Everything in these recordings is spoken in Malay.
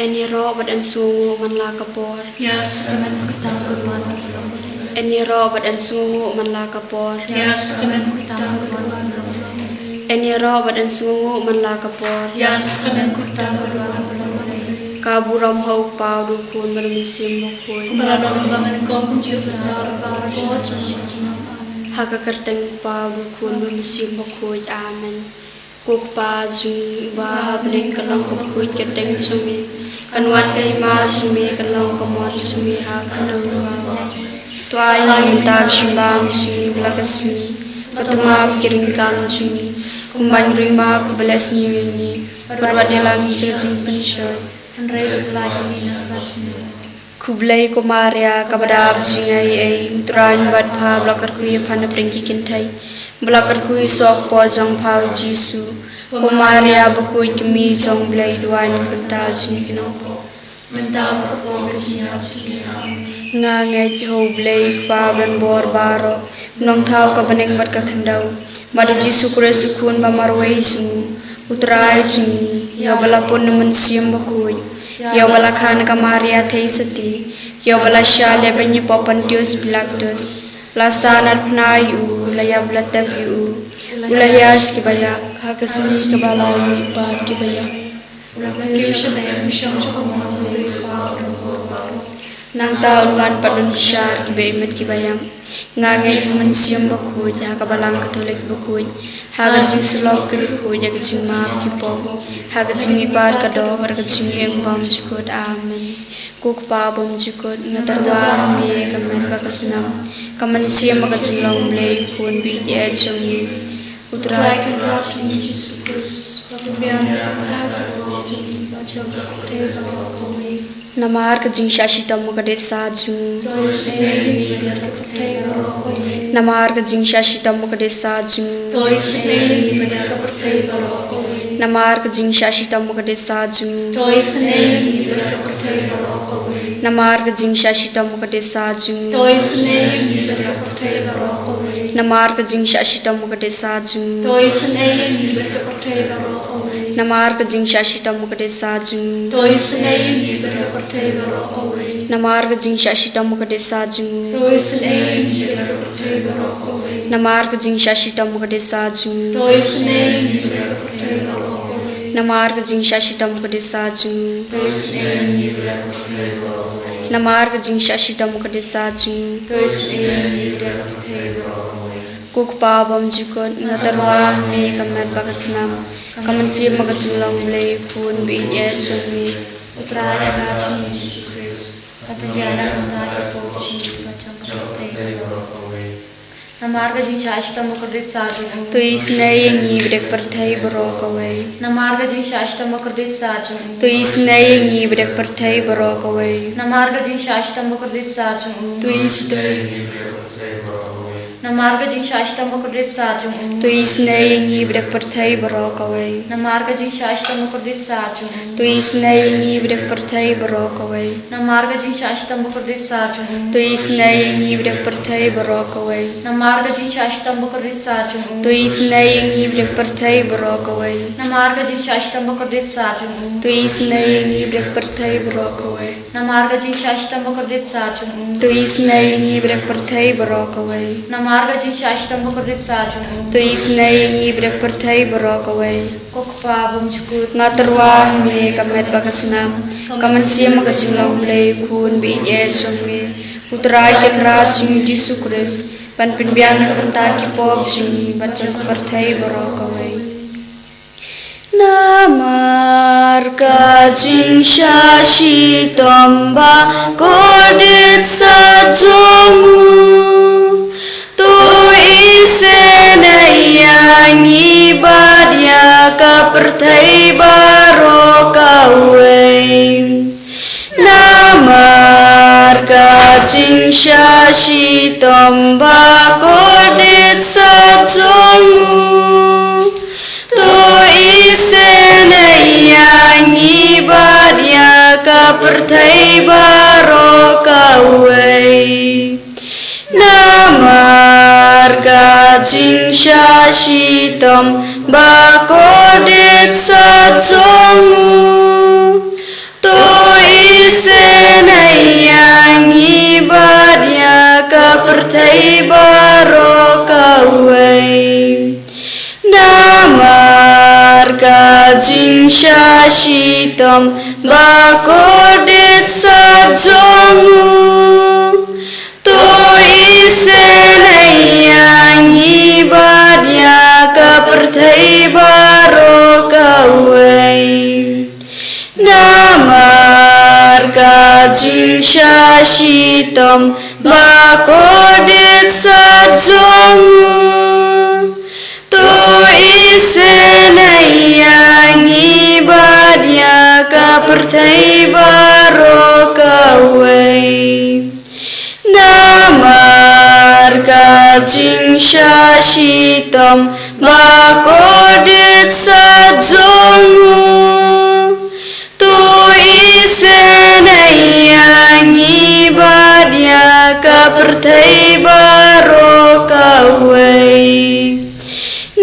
Eni ro badan sungu man la kapor. Ya sakaman kita keluar. Eni ro badan sungu man la kapor. Ya sakaman kita keluar. Eni ro badan sungu man la kapor. Ya sakaman kita keluar. Kaburam hau pau du kun bermisim mukui. Beradom baman kau kunci betar bar. Haka kerteng pau du kun bermisim mukui. Amen. Kuk pa zui ba bling kalong kapui kerteng sumi. Kanwan kay ma sumi kalong kamon sumi ha kalong ba. Tuai mintak shimbam sumi blakasmi. Patumap kiringkang sumi. Kumbang rima kubelas niwini. Perwadilang sejing pensyoy. Kublai kumaria kabadab jingai ai turan bad pha blakar kui phana pringki kinthai blakar kui sok po jong phau jisu kumaria bukui kimi jong blai duan kunta jingkino Mentau ko jiya jiya nga ngai ho blai pa ban bor baro nong thau ka baneng bat ka khandau madu jisu Kristus kun ba marwai su utrai jingi ya bala pun man siam bakui ya bala khan kamaria thei sati ya bala shale banyi popantius blactus la sanar pnai u la ya blatab u la yas ki baya hakasni ka bala mi pat ki baya nang taun wan padun bishar ki be met ki bayam ngangai man siam bakui ya ka balang katolik bakui haga jing slop ki ku ya ka jing ma ki pom haga jing mi par ka do bar ka jing em bam jukot amen kuk pa bom jukot ngatarwa mi ka men ba kasnam kaman siam ka jing long ble kun bi ye chong ni utrai ka rat ni Jesus Christ bian Namar ka jing shashitam ka de saju Namar ka jing shashitam ka de saju Namar ka jing shashitam ka de saju Namar ka jing shashitam ka de saju Namar ka jing shashitam ka de saju Namar ka jing shashitam ka de saju Namar ka jing shashitam ka de saju Namar ka jing shashitam ka de saju Namar ka jing shashitam ka de saju Namar ka jing shashitam ka de saju Kuk pa bam jukot ngatarwa me kamat bakasnam kaman si magachulong blay pun bi ye chumi Utrada Raji Jesus Christ Kapilyana Kundaya Pochi Bachang Kapatay Namarga Jing Shashta Mukardit Sajun to isnay ngi brek parthai barok away Namarga Jing Shashta Mukardit Sajun to isnay ngi brek parthai barok away Namarga Jing Shashta Mukardit Sajun to isnay Namarga Jing Shashta Mukardit Sajun to isnay ngi brek parthai barok away Namarga Jing Shashta Mukardit Sajun to isnay ngi brek parthai barok away Namarga Jing Shashta Mukardit Sajun to isnay ngi brek parthai barok away Namarga Jing Shashta Mukardit Sajun to isnay ngi brek parthai barok away Namarga Jing Shashta Mukardit Sajun to isnay ngi brek parthai barok away Namarga Jing Shashta Mukardit Sajun to isnay ngi brek parthai barok away Namarga Jing Shashta Mukardit Sajun to isnay ngi brek parthai barok away Kokpa Bum Chukut ngatarwa me kamet bakasnam kaman siam magachulong blay kun bi ye chumi utrai ken raj Jesus Christ pan pinbian kanta ki pop chumi bachang parthai barok away Namar ka jing shashitam ba kodit sajungu to isenayani badya ka parthai barok away Namar ka jing shashitam ba kodit sajungu to isenayani badya ka parthai barok away Namar ka jing shashitam ba kodit sajungu तो इसे नैयांगी बारिया का प्रथई बारो कौई नामार का जिंशा शीतम बाकोडित सजोंगु तो इसे नैयांगी बारिया का प्रथई बारो कौई नामार का जिंशा शीतम बाकोडित सजोंगु तो इसे नैयांगी बारिया का प्रथई बारो कौई नामार का जिंशा शीतम बाकोडित सजोंगु तो इसे नैयांगी बारिया का प्रथई बारो कौई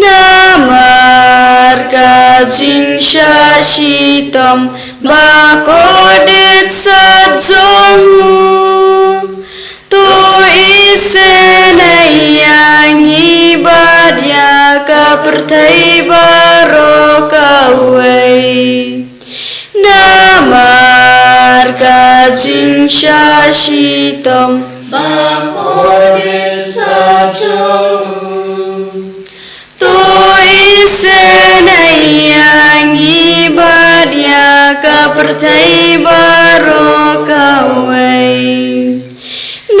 नामार का जिंशा शीतम बाकोडित सजोंगु तो इसे नैयांगी बारिया का प्रथई बारो कौई नामार का जिंशा शीतम बाकोडित सजोंगु तो इसे नैयांगी बारिया का प्रथई बारो कौई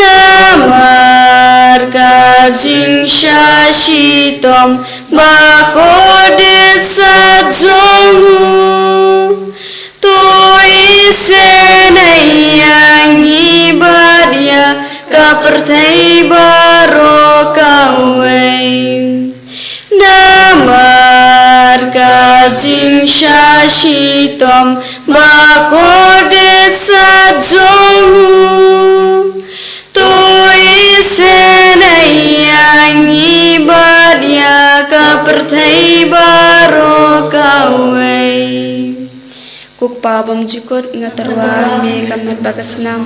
नामार का जिंशा शीतम बाकोडित सजोंगु तो इसे नैयांगी बारिया का प्रथई बारो कौई नामार का जिंशा शीतम बाकोडित सजोंगु तो इसे नैयांगी बारिया का प्रथई बारो कौई kukpabam jikot ngatarwa me kamat bakasnam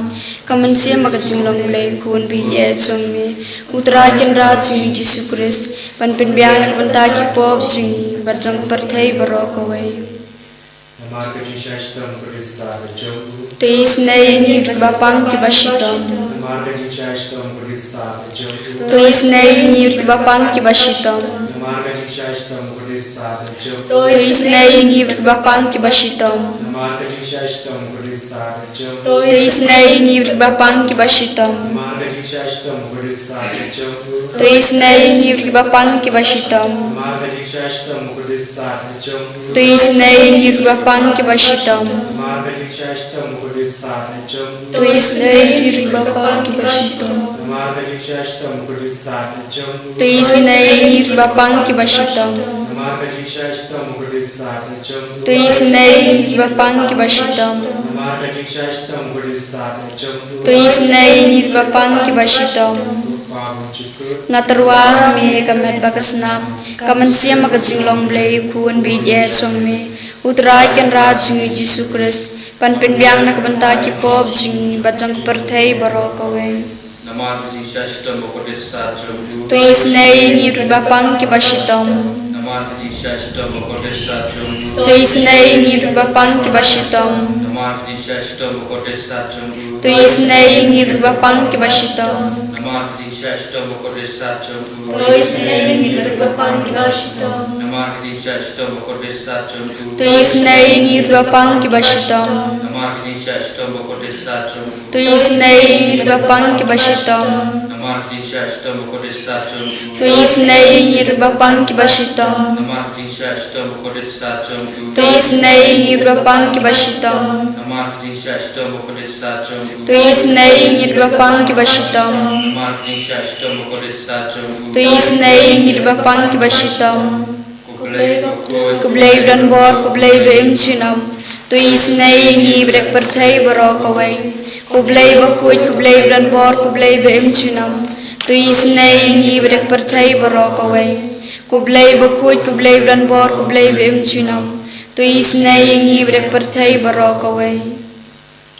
kamansia magajinglong lay kun bidya jongme utra kendra jing Yesus Kristus pan penbiang banta ki pop jing barjang perthai barokawai Namarga jishashtam kurisa jonggu teis nay ni bapang ki bashitam Namarga jishashtam kurisa jonggu teis nay ni bapang ki bashitam Namarga jishashtam kurisa jonggu teis nay ni bapang ki bashitam Namarga jishashtam kurisa jonggu teis nay ni bapang ki bashitam Namarga jishashtam kurisa jonggu teis nay ni bapang ki bashitam Namarga jishashtam kurisa jonggu teis nay ni bapang ki bashitam Namarga jishashtam kurisa jonggu teis nay ni bapang ki bashitam Namarga jishashtam kurisa jonggu teis nay ni bapang ki bashitam Namarga jishashtam kurisa jonggu teis nay ni bapang ki bashitam Namarga jishashtam kurisa jonggu teis nay ni bapang ki bashitam Pabam jikot ngatarwa me kamet bakasnam kamansia magajinglong blay kun bidya jongme utrai ken rajing Yesus Kristus pan penbiang nak banta ki pop jing bajang perthai barokawai Namarga jishashtam bakodet sajonggu teis nay ni bapang ki bashitam Namarga jishashtam bakodet sajonggu teis nay ni bapang ki bashitam Namarga jishashtam bakodet sajonggu teis nay ni bapang ki bashitam Namarga jishashtam bakodet sajonggu teis nay ni bapang ki bashitam Namarga jishashtam bakodet sajonggu teis nay ni bapang ki bashitam Namarga jishashtam bakodet sajonggu teis nay ni bapang ki bashitam Namarga jishashtam bakodet sajonggu teis nay ni bapang ki bashitam Namarga jishashtam bakodet sajonggu teis nay ni bapang ki bashitam Namarga jishashtam bakodet sajonggu teis nay ni bapang ki bashitam Namarga jishashtam bakodet sajonggu teis nay ni bapang ki bashitam kublai bakoi kublai dan bor kublai beim chinam teis nay ni brek perthai barokawai kublai bakoi kublai dan bor kublai beim chinam teis nay ni brek perthai barokawai kublai bakoi kublai dan bor kublai beim chinam teis nay ni brek perthai barokawai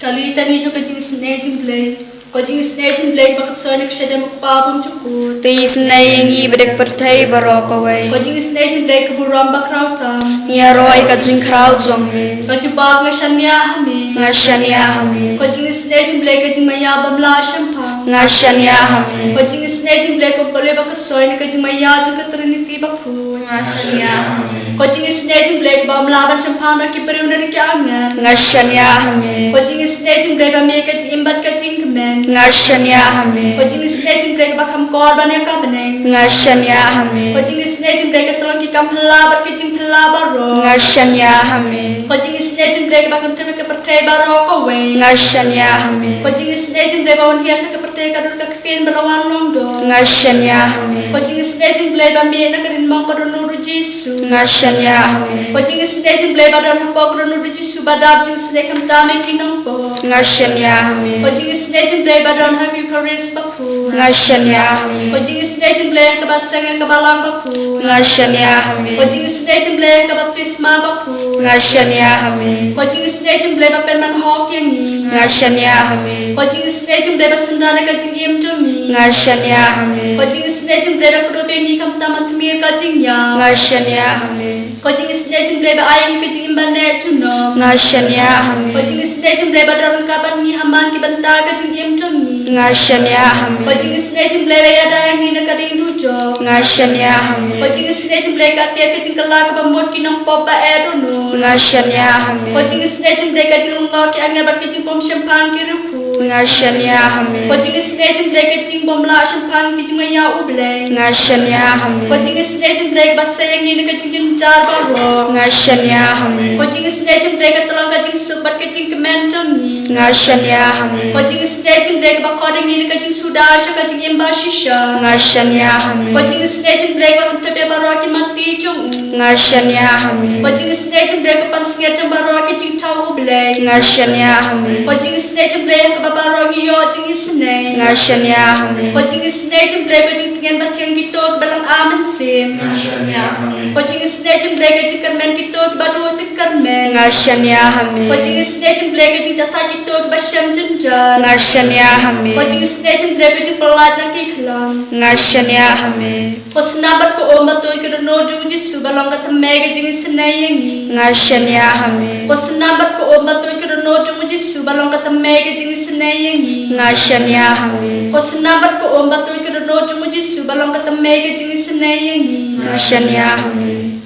Kali tani jo kajing snaging blade. Kajing snaging blade bak sonik shedem papum cukur. Tu isnayingi bedek pertai barokaway. Kajing snaging blade keburam bakrautam. Nia roy kajing kraw zongme. Kajubag ngashanya hame. Ngashania hame. Kajing snaging blade kajing maya bamla shampang. Ngashania hame. Kajing snaging blade kopole bak sonik kajing maya juga trinity bakru. Ngashania hame. Kajing snaging blade bamla ban shampang na kiperum dari kiangan. Ngashania hame. Kajing snaging blade bamya kajing imbat kajing kemen. Ngashania hame. Kajing snaging blade bakam korban yang kabeneng. Ngashania hame. Kajing snaging blade tolong kikam pelabar kajing pelabar ro. Ngashania hame. Kajing snaging blade bakam tebe kepertai baroko we. Ngashania hame. Kajing snaging blade bawan hiasa kepertai kadur keketin berawan longdo. Ngashania hame. Kajing snaging blade bamya na karin mong kadur nuru Jesu. Ngashania hame. Kajing snaging blade badan hapok kadur nuru Jesu badab jing snagam tame kinong po. Ngashania hame. Kajing snaging blade badan hagi karis bakru. Ngashania hame. Kajing snaging blade kabasang kabalang bakru. Ngashania hame. Kajing snaging blade kabaptisma bakru. Ngashania hame. Kajing snaging blade bapen man hok yang ni. Ngashania hame. Kajing snaging blade basendana kajing im jomi. Ngashania hame. Kajing snaging blade kudo pengi kam tamat mir kajing ya. Ngashania hame. Kajing snaging blade ayang kajing imban ne chuno. Ngashania hame. Kajing snaging blade badan kaban ni haman ki banta kajing im jomi. Ngashania hame. Kajing snaging blade ada yang ni nakading dujo. Ngashania hame. Kajing snaging blade katir kajing kelak bamot kinong popa edunu. Ngashania hame. Kajing snaging blade kajing ngok ki angin bat kajing pom shampang ki rupu. Ngashania hame. Kajing snaging blade kajing pom la shampang kajing maya ublay. Ngashania hame. Kajing snaging blade basa yang ni kajing jinjar baro. Ngashania hame. Kajing snaging blade katolong kajing subat kajing kemen jomi. Ngashania hame. Kajing snaging blade bakoding ni kajing sudasha kajing imba shisha. Ngashania hame. Kajing snaging blade bakam tepe baro ki mati jong. Ngashania hame. Kajing snaging blade kapan singer jong baro kajing tau ublay. Ngashania hame. Kajing snaging blade kababaro ngiyo jing isnay. Ngashania hame. Kajing snaging blade kajing tingin batyang gitu balang amen sim. Ngashania hame. Kajing snaging blade kajing kermen gitu baru jing kermen. Ngashania hame. Kajing snaging blade kajing jatah gitu basyam jenjar. Ngashania hame. Kajing snaging blade kajing pelat nak iklam. Ngashania hame. Kosnabat ko omat to ikirno jung Jesu balong katame kajing isnayengi. Ngashania hame. Kosnabat ko omat to ikirno jung Jesu balong katame kajing isnayengi. Ngashania hame. Kosnabat ko omat to ikirno jung Jesu balong katame kajing isnayengi. Ngashania hame.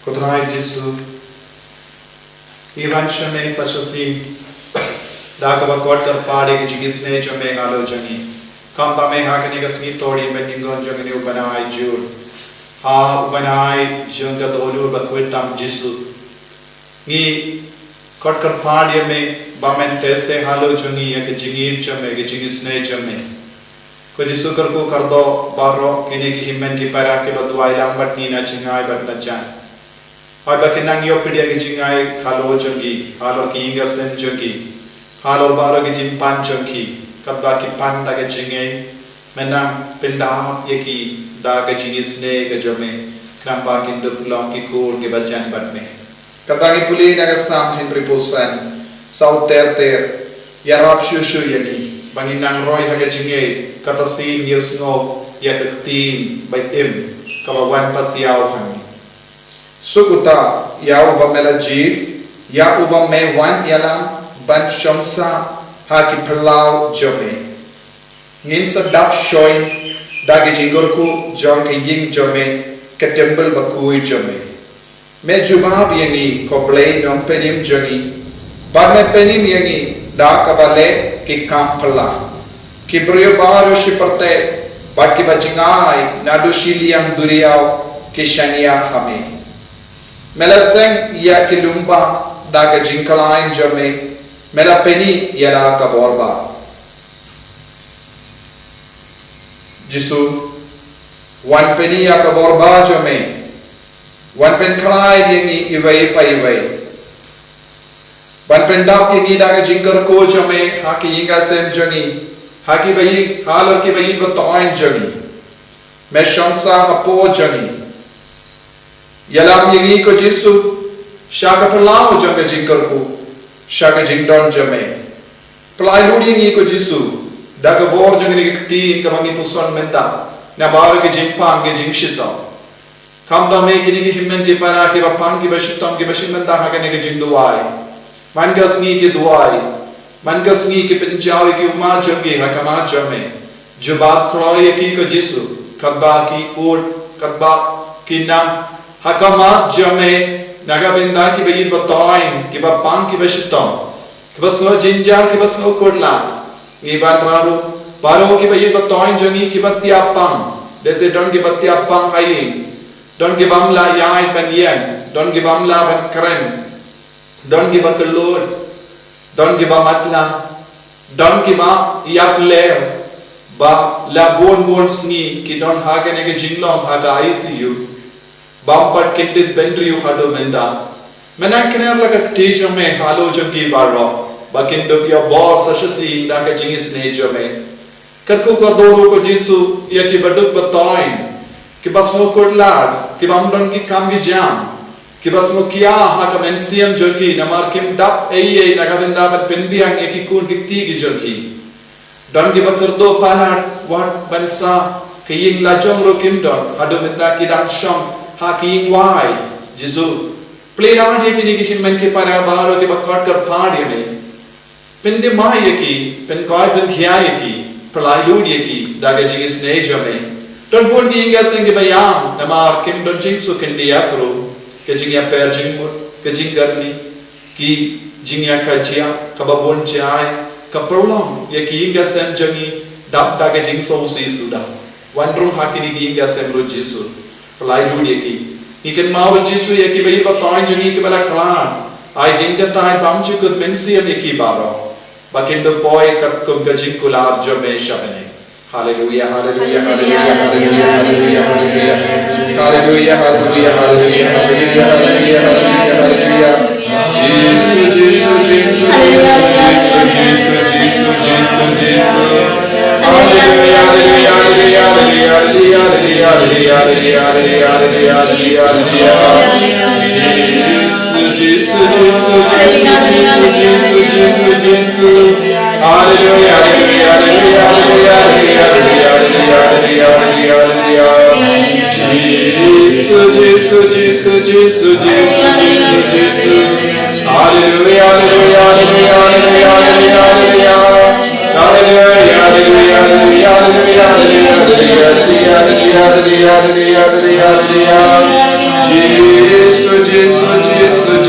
Kudrai Jesu, Ivancha में सचसी दाकवा कोट कर पाड़े की जिगिस ने जो में आलो जगी कंपा में हाकने का स्नीप तोड़ी में निगों जगने उपनाई जूर उपनाई जंग दोलू बकुइतम जिसु नी कोट कर पाड़े में बामें तैसे हालो जगी या कि जिगीर जमे कि जिगिस ने जमे को जिसु कर को कर दो बारो किने की हिम्मन की परा के बदवाई लंबट नी ना चिंगाई बट नचान और बाकी नंगियों पीड़िया की चिंगाई खालो जंगी हालो की इंगा सेन जंगी हालो बारो की जिम्पान जंगी कब बाकी पान दागे चिंगे मैंने पिंडा ये की दागे चिंगी स्ने के जमे क्रम बाकी दुखलों की कोर के बच्चन बट में कब बाकी पुली नगर साम हिंद्री पोसन साउथ तेर तेर याराब शुशु यकी बंगी नंग रोय हगे चिंगे कतसीन यसनो या कतीन बैठिम कब वन पसियाव हंगी Sukuta ya ubam melajir ya ubam mewan yalam ban shamsa haki pelau jome ngin sadap shoy dagi jingorku jong ke ying jome ke temple bakui jome me jubab yangi koble nyom penim jangi bad me penim yangi da kabale ki kampala ki brio baru shiparte bad ki bajingai nadu shiliam duriau ki shania hame Melaseng ya kilumba daga jingkalain jame mela peni yala kaborba Jisu one penny ya kaborba jame one pen kalai yengi iwai pa iwai one pen dap yengi daga jingkar ko jame haki yinga sem jangi haki bayi halor ki bayi batoin jangi me shamsa apo jangi Yalam yengi ko Jesu shaka pelao janga jingkar ko Shaga jingdon jame. Pelai ludi ngi ko Jisu. Daga bor jeng ni kti ka mangi puson menta. Na bar ke jingpang ke jingshito. Kamda me kini ki himmen ki para ki bapang ki bashitom ki bashin menta ha ke ni ke jingduai. Mangas ngi ki duai. Mangas ngi ki penjawi ki umma jenge ha kama jame. Jubat kroye ki ko Jisu. Kadba ki ur kadba ki nam ha kama jame. Naga benda ki bayi batoin ki bapang ki bashitom. Kibasno jinjar kibasno kurla ngiban raru paro ki bayi batoin jangi ki batiapang dese don ki batiapang ai don ki bamla yai ban yen don ki bamla ban kren don ki bakelur don ki bamatla don ki ba yap ler ba la bon sni ki don hage ne ke jinglom haga ai ti yu bampat kindit bendriu hado menda menakiner laga tejo me halo jangi baro Bakin dopia bor sashasi na ka jingis ne jame. Katku kadoro ko Jisu ya ki baduk batoin. Ki basmo kodlad, ki bamdon ki kam ki jam. Ki basmo kiya ha ka mensiam joki namar kim dap eye na ka bendaban penbiang ya ki kun ki ti ki joki. Don ki bakardo panat wat bansa ki ying la jong ro kim don hado menta ki dang sham ha ki ying wai Jisu. Play down ye ki ni ki himmen ki para baharo ki bakot kar phaad ye Pindi mahayaki, pen koi pen khiyayaki, perlayudiyaki, daga jingis nejame. Don pun ki inga sing ki bayam, namar kim don jingsu kindi yatru, ke jingya per jingmur, ke jinggarni, ki jingya kajia, kababon chai, kaprolong, ya ki inga sem jangi, dap daga jingso usi suda. Wandrung hakini ki inga sem ru Jisu, perlayudiyaki. Ikan mau Jisu ya ki bayi batoin jangi ki bala klan, ai jingja tai bamchi kud mensiam ya ki baro. Bakindo boy kat kum gajing kular jome shabane. Hallelujah, hallelujah, hallelujah, hallelujah, hallelujah, hallelujah, hallelujah, hallelujah, hallelujah, hallelujah, Jesus, Jesus,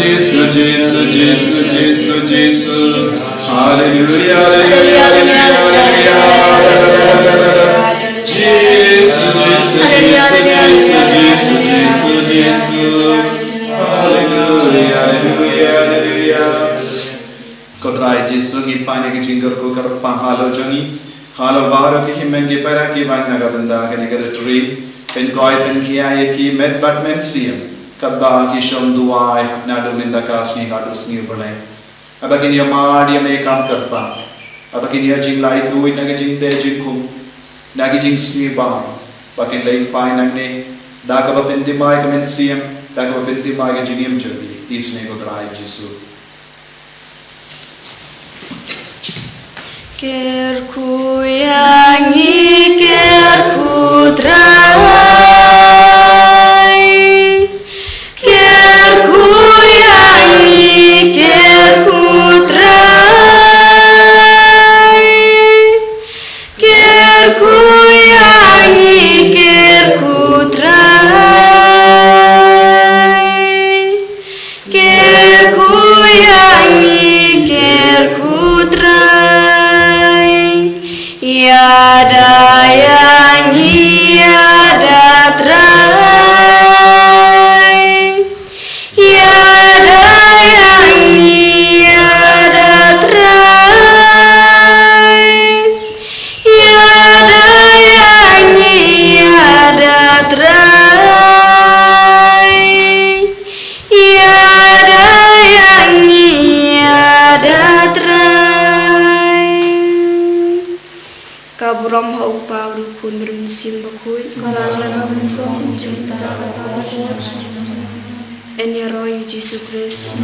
Jesus, Jesus, Jesus, Jesus, Jesus. Hallelujah, hallelujah, hallelujah, hallelujah, hallelujah, hallelujah, hallelujah, hallelujah. Jesus, hallelujah, Kodrai Jisu ngi pane ki jingar ko kar pahalo jangi halo baharo ki himmen ki para ki ban naga banda ke negar tree pen koi pen kiya ye ki met bat men siam kadba ki shom duai na do minda kasni hadu sni bane abakin ya madi me kam karpa abakin ya jing lai duai naga jing te jing khum nagi jing sni ba bakin lai pai nagne da ka ba pen dimai ka men siam da ka ba pen dimai ka jingim chabi isne Kodrai Jisu Kerku yangi kerku trai Kerku yangi kerku trai Kerku yangi kerku trai Kerku yangi kerku trai Yada yangi yada trai Yada yangi yada trai Yada yangi yada trai Yada yangi yada trai Kabram hau paru kun rimsim bakui Kalangan menkom cinta Enya roy Jisu Christ